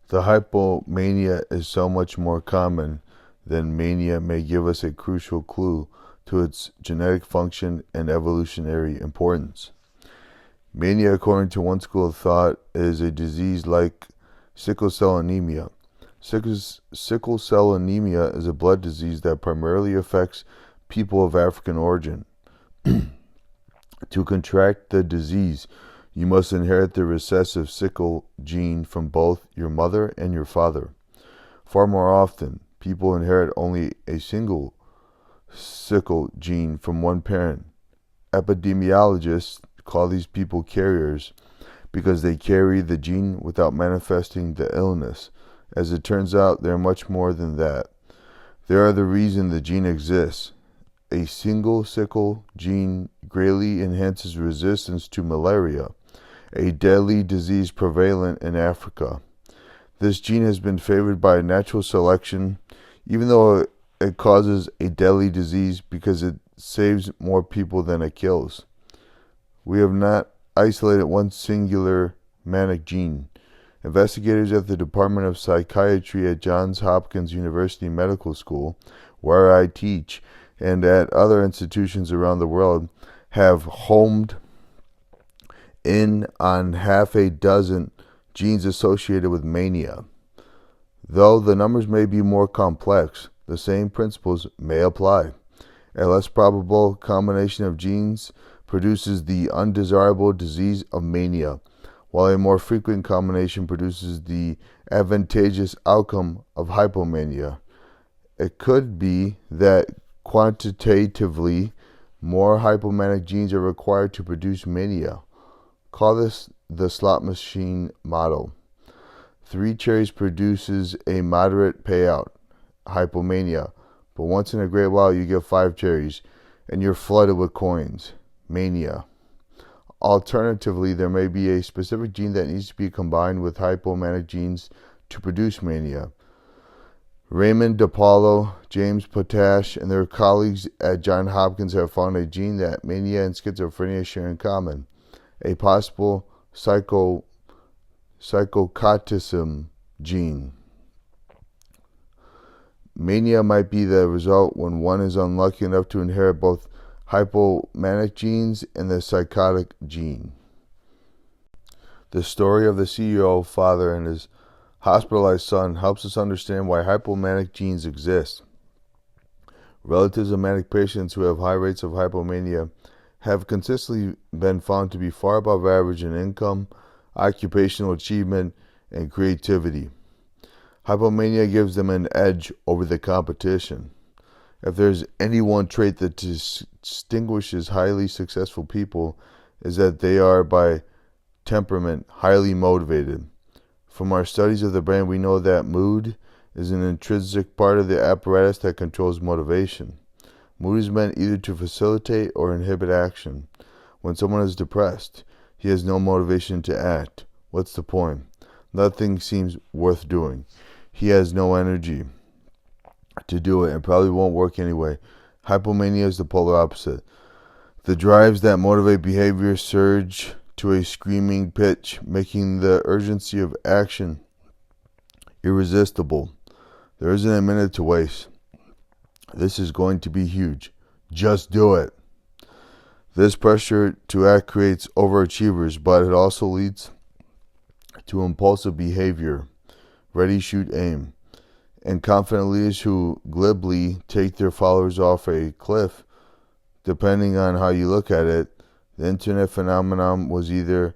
The hypomania is so much more common than mania may give us a crucial clue to its genetic function and evolutionary importance. Mania, according to one school of thought, is a disease like sickle cell anemia. Sickle cell anemia is a blood disease that primarily affects people of African origin. To contract the disease, you must inherit the recessive sickle gene from both your mother and your father. Far more often, people inherit only a single sickle gene from one parent. Epidemiologists call these people carriers because they carry the gene without manifesting the illness. As it turns out, they are much more than that. They are the reason the gene exists. A single sickle gene greatly enhances resistance to malaria, a deadly disease prevalent in Africa. This gene has been favored by natural selection, even though it causes a deadly disease because it saves more people than it kills. We have not isolated one singular manic gene. Investigators at the Department of Psychiatry at Johns Hopkins University Medical School, where I teach, and at other institutions around the world have homed in on half a dozen genes associated with mania. Though the numbers may be more complex, the same principles may apply. A less probable combination of genes produces the undesirable disease of mania, while a more frequent combination produces the advantageous outcome of hypomania. It could be that quantitatively more hypomanic genes are required to produce mania. Call this the slot machine model. 3 cherries produces a moderate payout, hypomania, but once in a great while you get 5 cherries and you're flooded with coins, mania. Alternatively, there may be a specific gene that needs to be combined with hypomanic genes to produce mania. Raymond DePaulo, James Potash, and their colleagues at Johns Hopkins have found a gene that mania and schizophrenia share in common, a possible psychocatism gene. Mania might be the result when one is unlucky enough to inherit both hypomanic genes and the psychotic gene. The story of the CEO father and his hospitalized son helps us understand why hypomanic genes exist. Relatives of manic patients who have high rates of hypomania have consistently been found to be far above average in income, occupational achievement, and creativity. Hypomania gives them an edge over the competition. If there's any one trait that distinguishes highly successful people, is that they are by temperament highly motivated. From our studies of the brain, we know that mood is an intrinsic part of the apparatus that controls motivation. Mood is meant either to facilitate or inhibit action. When someone is depressed, he has no motivation to act. What's the point? Nothing seems worth doing. He has no energy to do it and probably won't work anyway. Hypomania is the polar opposite. The drives that motivate behavior surge to a screaming pitch, making the urgency of action irresistible. There isn't a minute to waste. This is going to be huge. Just do it. This pressure to act creates overachievers, but it also leads to impulsive behavior, ready, shoot, aim, and confident leaders who glibly take their followers off a cliff. Depending on how you look at it, the internet phenomenon was either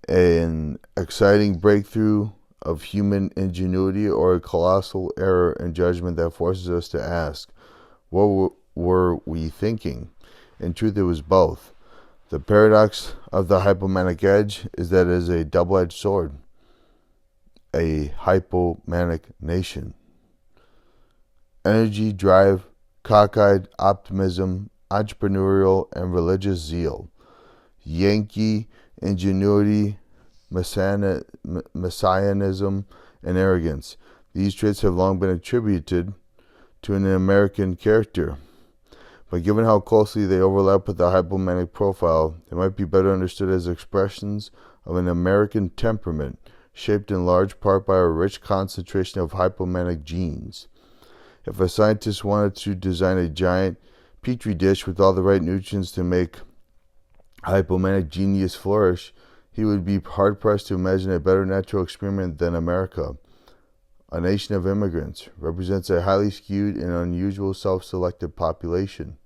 an exciting breakthrough of human ingenuity or a colossal error in judgment that forces us to ask, what were we thinking? In truth, it was both. The paradox of the hypomanic edge is that it is a double-edged sword. A hypomanic nation. Energy, drive, cockeyed optimism, entrepreneurial and religious zeal. Yankee ingenuity, messianism, and arrogance. These traits have long been attributed to an American character. But given how closely they overlap with the hypomanic profile, they might be better understood as expressions of an American temperament shaped in large part by a rich concentration of hypomanic genes. If a scientist wanted to design a giant petri dish with all the right nutrients to make hypomanic genius flourish, he would be hard-pressed to imagine a better natural experiment than America. A nation of immigrants represents a highly skewed and unusual self-selected population.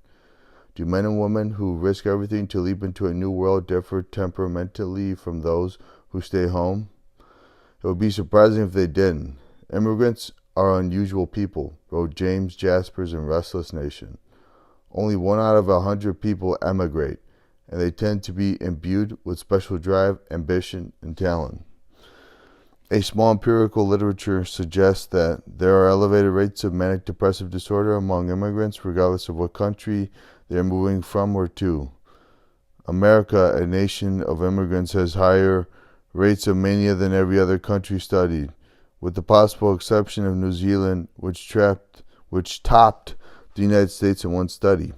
Do men and women who risk everything to leap into a new world differ temperamentally from those who stay home? It would be surprising if they didn't. Immigrants are unusual people, wrote James Jaspers in Restless Nation. Only 1 out of 100 people emigrate, and they tend to be imbued with special drive, ambition, and talent. A small empirical literature suggests that there are elevated rates of manic depressive disorder among immigrants, regardless of what country they are moving from or to. America, a nation of immigrants, has higher rates of mania than every other country studied, with the possible exception of New Zealand, which topped the United States in one study.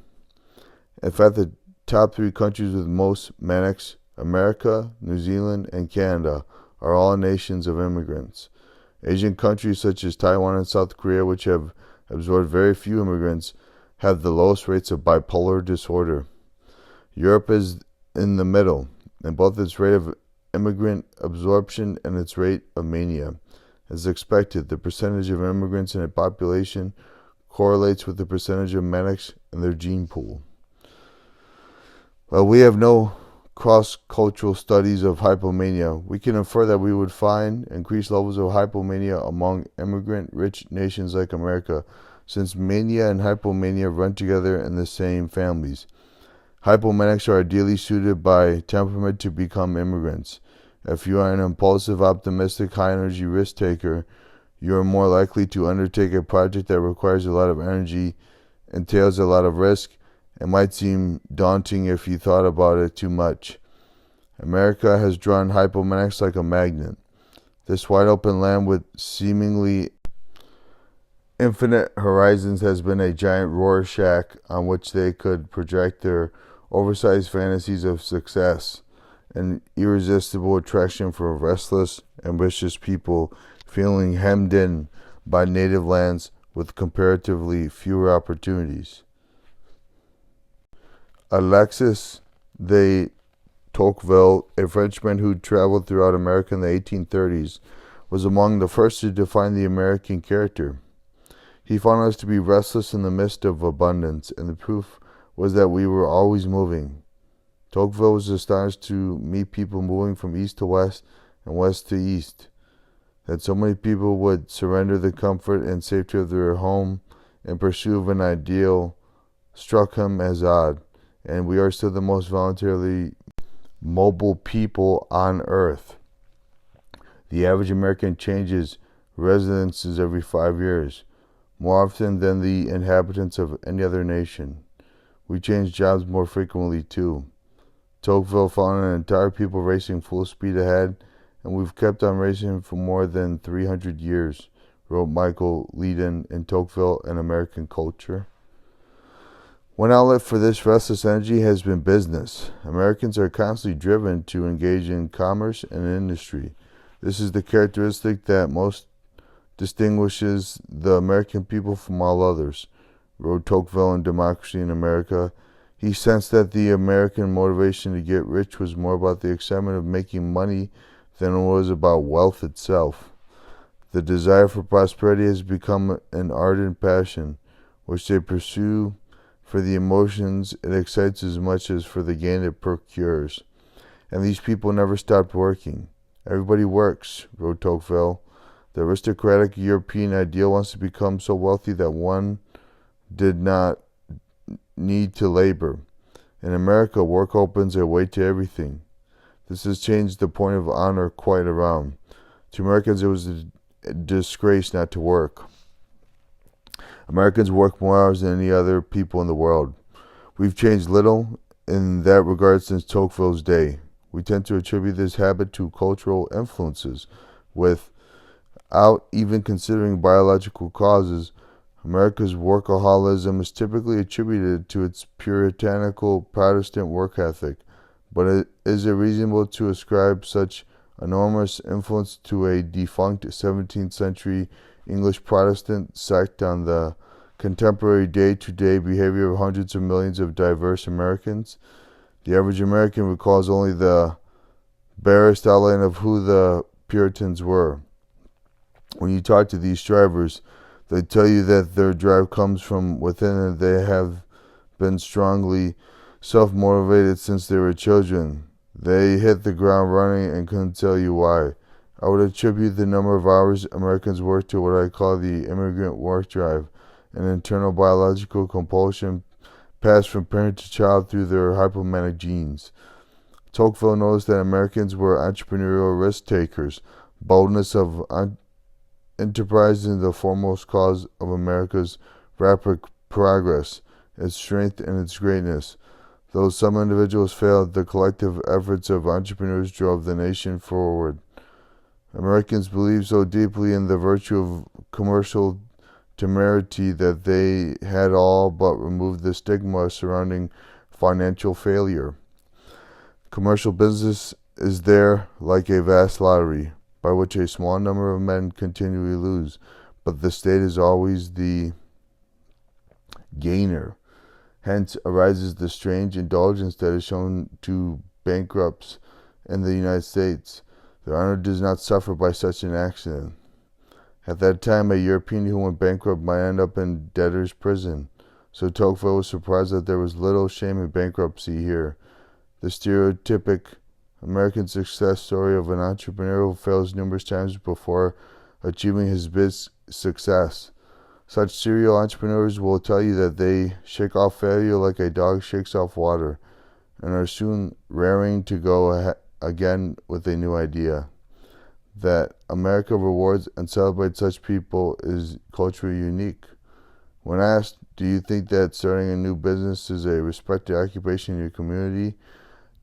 In fact, the top 3 countries with most manics, America, New Zealand, and Canada, are all nations of immigrants. Asian countries such as Taiwan and South Korea, which have absorbed very few immigrants, have the lowest rates of bipolar disorder. Europe is in the middle, in both its rate of immigrant absorption and its rate of mania. As expected, the percentage of immigrants in a population correlates with the percentage of manics in their gene pool. While we have no cross-cultural studies of hypomania, we can infer that we would find increased levels of hypomania among immigrant-rich nations like America, since mania and hypomania run together in the same families. Hypomanics are ideally suited by temperament to become immigrants. If you are an impulsive, optimistic, high-energy risk-taker, you are more likely to undertake a project that requires a lot of energy, entails a lot of risk, and might seem daunting if you thought about it too much. America has drawn hypomanics like a magnet. This wide-open land with seemingly infinite horizons has been a giant Rorschach on which they could project their oversized fantasies of success, an irresistible attraction for restless, ambitious people feeling hemmed in by native lands with comparatively fewer opportunities. Alexis de Tocqueville, a Frenchman who traveled throughout America in the 1830s, was among the first to define the American character. He found us to be restless in the midst of abundance, and the proof was that we were always moving. Tocqueville was astonished to meet people moving from east to west and west to east. That so many people would surrender the comfort and safety of their home in pursuit of an ideal struck him as odd, and we are still the most voluntarily mobile people on earth. The average American changes residences every 5 years, more often than the inhabitants of any other nation. We change jobs more frequently too. Tocqueville found an entire people racing full speed ahead, and we've kept on racing for more than 300 years, wrote Michael Leiden in Tocqueville and American Culture. One outlet for this restless energy has been business. Americans are constantly driven to engage in commerce and industry. This is the characteristic that most distinguishes the American people from all others, wrote Tocqueville in Democracy in America. He sensed that the American motivation to get rich was more about the excitement of making money than it was about wealth itself. The desire for prosperity has become an ardent passion, which they pursue for the emotions it excites as much as for the gain it procures. And these people never stopped working. Everybody works, wrote Tocqueville. The aristocratic European ideal wants to become so wealthy that one did not need to labor. In America, work opens a way to everything. This has changed the point of honor quite around. To Americans, it was a disgrace not to work. Americans work more hours than any other people in the world. We've changed little in that regard since Tocqueville's day. We tend to attribute this habit to cultural influences. Without even considering biological causes, America's workaholism is typically attributed to its puritanical Protestant work ethic. But is it reasonable to ascribe such enormous influence to a defunct 17th century English Protestant sect on the contemporary day-to-day behavior of hundreds of millions of diverse Americans. The average American recalls only the barest outline of who the Puritans were. When you talk to these drivers, they tell you that their drive comes from within and they have been strongly self-motivated since they were children. They hit the ground running and couldn't tell you why. I would attribute the number of hours Americans work to what I call the immigrant work drive, an internal biological compulsion passed from parent to child through their hypomanic genes. Tocqueville noticed that Americans were entrepreneurial risk-takers. Boldness of enterprise is the foremost cause of America's rapid progress, its strength and its greatness. Though some individuals failed, the collective efforts of entrepreneurs drove the nation forward. Americans believed so deeply in the virtue of commercial temerity that they had all but removed the stigma surrounding financial failure. Commercial business is there like a vast lottery, by which a small number of men continually lose, but the state is always the gainer. Hence arises the strange indulgence that is shown to bankrupts in the United States. Their honor does not suffer by such an accident. At that time, a European who went bankrupt might end up in debtor's prison, so Tocqueville was surprised that there was little shame in bankruptcy here. The stereotypic American success story of an entrepreneur who fails numerous times before achieving his big success. Such serial entrepreneurs will tell you that they shake off failure like a dog shakes off water, and are soon raring to go again with a new idea. That America rewards and celebrates such people is culturally unique. When asked, do you think that starting a new business is a respected occupation in your community?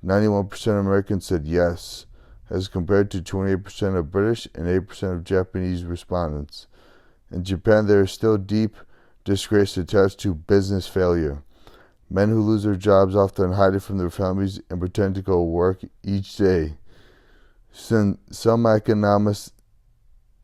91% of Americans said yes, as compared to 28% of British and 8% of Japanese respondents. In Japan, there is still deep disgrace attached to business failure. Men who lose their jobs often hide it from their families and pretend to go work each day. Some economists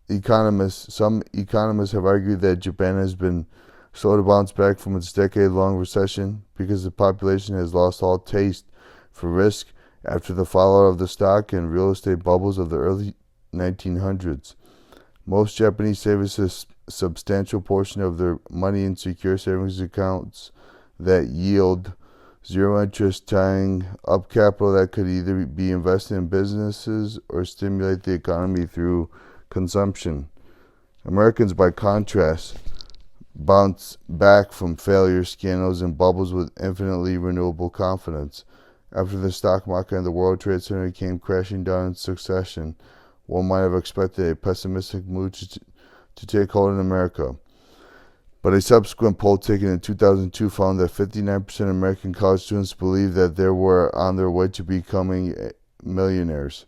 have argued that Japan has been slow to bounce back from its decade-long recession because the population has lost all taste for risk after the fallout of the stock and real estate bubbles of the early 1900s. Most Japanese save a substantial portion of their money in secure savings accounts that yield zero interest, tying up capital that could either be invested in businesses or stimulate the economy through consumption. Americans, by contrast, bounce back from failure, scandals, and bubbles with infinitely renewable confidence. After the stock market and the World Trade Center came crashing down in succession, one might have expected a pessimistic mood to take hold in America. But a subsequent poll taken in 2002 found that 59% of American college students believed that they were on their way to becoming millionaires.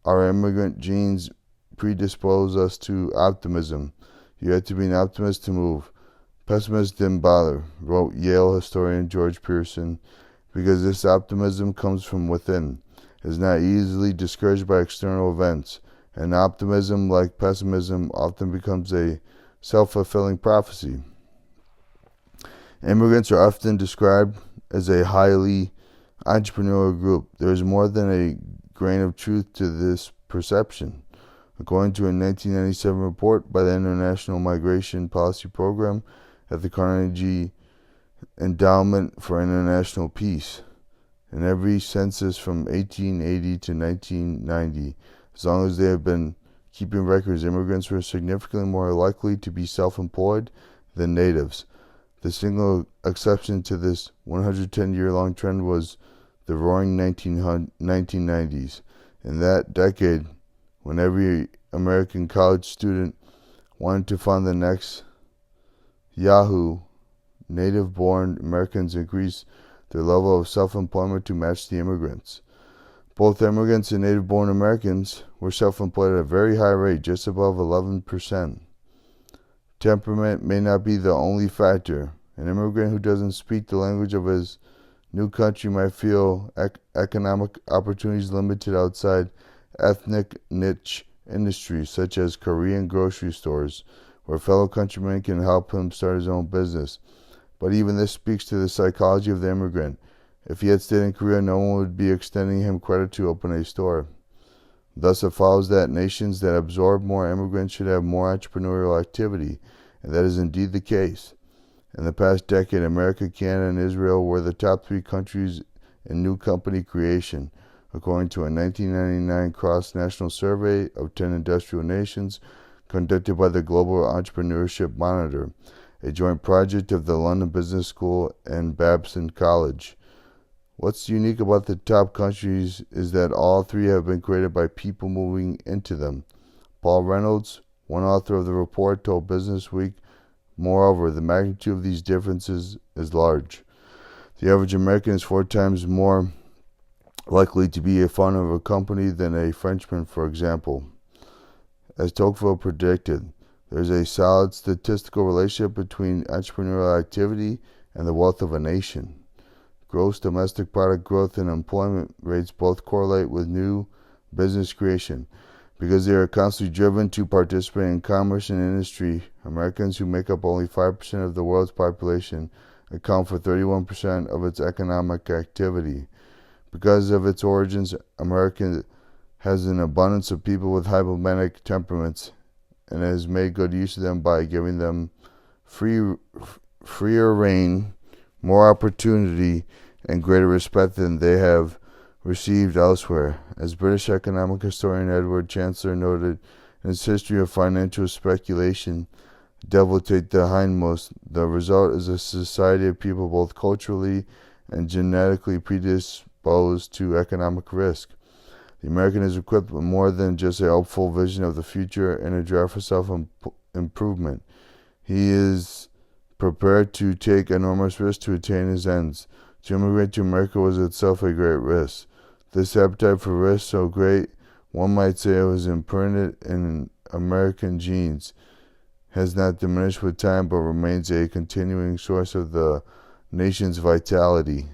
Our immigrant genes predispose us to optimism. You have to be an optimist to move. Pessimists didn't bother, wrote Yale historian George Pearson, because this optimism comes from within. It is not easily discouraged by external events, and optimism, like pessimism, often becomes a self-fulfilling prophecy. Immigrants are often described as a highly entrepreneurial group. There is more than a grain of truth to this perception. According to a 1997 report by the International Migration Policy Program at the Carnegie Endowment for International Peace, in every census from 1880 to 1990, as long as they have been keeping records, immigrants were significantly more likely to be self-employed than natives. The single exception to this 110-year-long trend was the roaring 1990s. In that decade, when every American college student wanted to find the next Yahoo, native-born Americans increased their level of self-employment to match the immigrants. Both immigrants and native-born Americans were self-employed at a very high rate, just above 11%. Temperament may not be the only factor. An immigrant who doesn't speak the language of his new country might feel economic opportunities limited outside ethnic niche industries such as Korean grocery stores, where fellow countrymen can help him start his own business. But even this speaks to the psychology of the immigrant. If he had stayed in Korea, no one would be extending him credit to open a store. Thus, it follows that nations that absorb more immigrants should have more entrepreneurial activity, and that is indeed the case. In the past decade, America, Canada, and Israel were the top 3 countries in new company creation, according to a 1999 cross-national survey of 10 industrial nations conducted by the Global Entrepreneurship Monitor, a joint project of the London Business School and Babson College. What's unique about the top countries is that all 3 have been created by people moving into them. Paul Reynolds, one author of the report, told Business Week, moreover, the magnitude of these differences is large. The average American is 4 times more likely to be a founder of a company than a Frenchman, for example. As Tocqueville predicted, there is a solid statistical relationship between entrepreneurial activity and the wealth of a nation. Gross domestic product growth and employment rates both correlate with new business creation. Because they are constantly driven to participate in commerce and industry, Americans, who make up only 5% of the world's population, account for 31% of its economic activity. Because of its origins, America has an abundance of people with hypomanic temperaments and has made good use of them by giving them freer reign, more opportunity, and greater respect than they have received elsewhere. As British economic historian Edward Chancellor noted in his History of Financial Speculation, devil take the hindmost, the result is a society of people both culturally and genetically predisposed to economic risk. The American is equipped with more than just a hopeful vision of the future and a drive for self-improvement. He is prepared to take enormous risks to attain his ends. To immigrate to America was itself a great risk. This appetite for risk, so great, one might say it was imprinted in American genes, has not diminished with time but remains a continuing source of the nation's vitality.